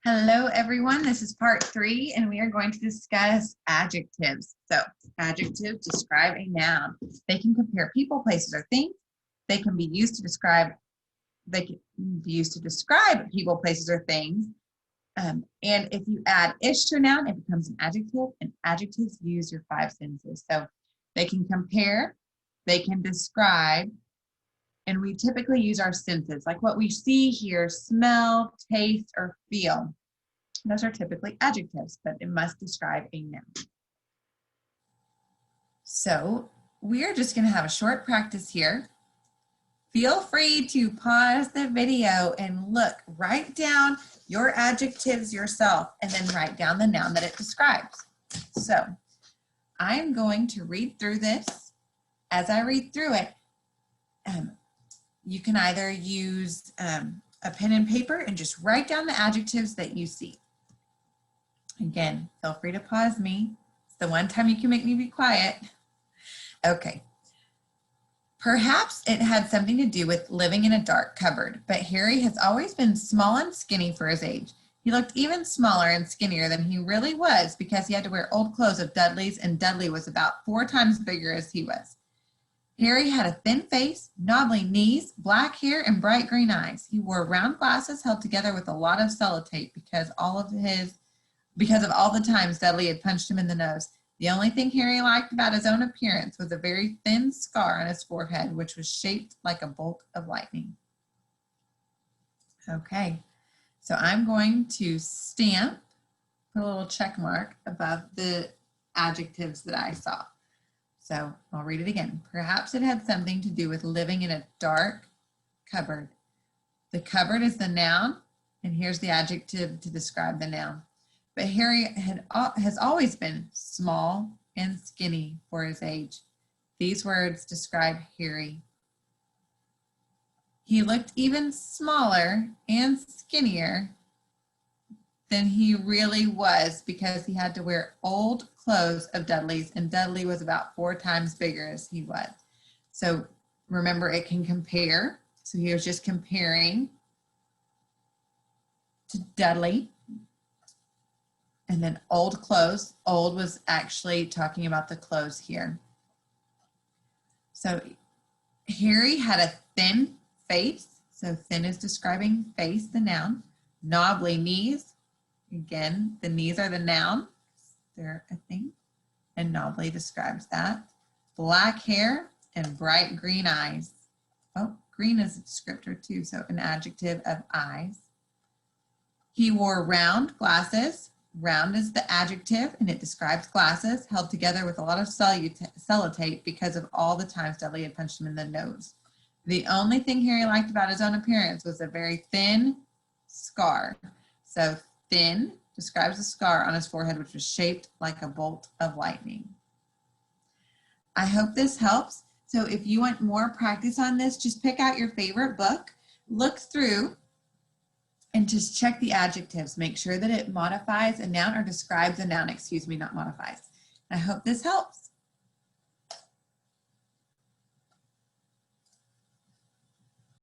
Hello, everyone. This is part 3, and we are going to discuss adjectives. So, adjectives describe a noun. They can compare people, places, or things. They can be used to describe. People, places, or things. And if you add ish to a noun, it becomes an adjective. And adjectives use your 5 senses. So, they can compare. They can describe. And we typically use our senses, like what we see, hear, smell, taste, or feel. Those are typically adjectives, but it must describe a noun. So we are just going to have a short practice here. Feel free to pause the video and write down your adjectives yourself, and then write down the noun that it describes. So I am going to read through this. As I read through it, you can either use a pen and paper and just write down the adjectives that you see. Again, feel free to pause me. It's the one time you can make me be quiet. Okay. Perhaps it had something to do with living in a dark cupboard, but Harry has always been small and skinny for his age. He looked even smaller and skinnier than he really was because he had to wear old clothes of Dudley's, and Dudley was about 4 times bigger as he was. Harry had a thin face, knobbly knees, black hair, and bright green eyes. He wore round glasses held together with a lot of sellotape because of all the times Dudley had punched him in the nose. The only thing Harry liked about his own appearance was a very thin scar on his forehead, which was shaped like a bolt of lightning. Okay, so I'm going to stamp, put a little check mark above the adjectives that I saw. So I'll read it again. Perhaps it had something to do with living in a dark cupboard. The cupboard is the noun, and here's the adjective to describe the noun. But Harry has always been small and skinny for his age. These words describe Harry. He looked even smaller and skinnier than he really was because he had to wear old clothes of Dudley's, and Dudley was about 4 times bigger as he was. So remember, it can compare. So he was just comparing to Dudley. And then old clothes. Old was actually talking about the clothes here. So Harry had a thin face. So thin is describing face, the noun. Knobbly knees. Again, the knees are the noun. They're a thing. And knobbly describes that. Black hair and bright green eyes. Oh, green is a descriptor too, so an adjective of eyes. He wore round glasses. Round is the adjective, and it describes glasses held together with a lot of sellotape because of all the times Dudley had punched him in the nose. The only thing Harry liked about his own appearance was a very thin scar. So thin describes a scar on his forehead, which was shaped like a bolt of lightning. I hope this helps. So if you want more practice on this, just pick out your favorite book, look through, and just check the adjectives. Make sure that it modifies a noun or describes a noun, not modifies. I hope this helps.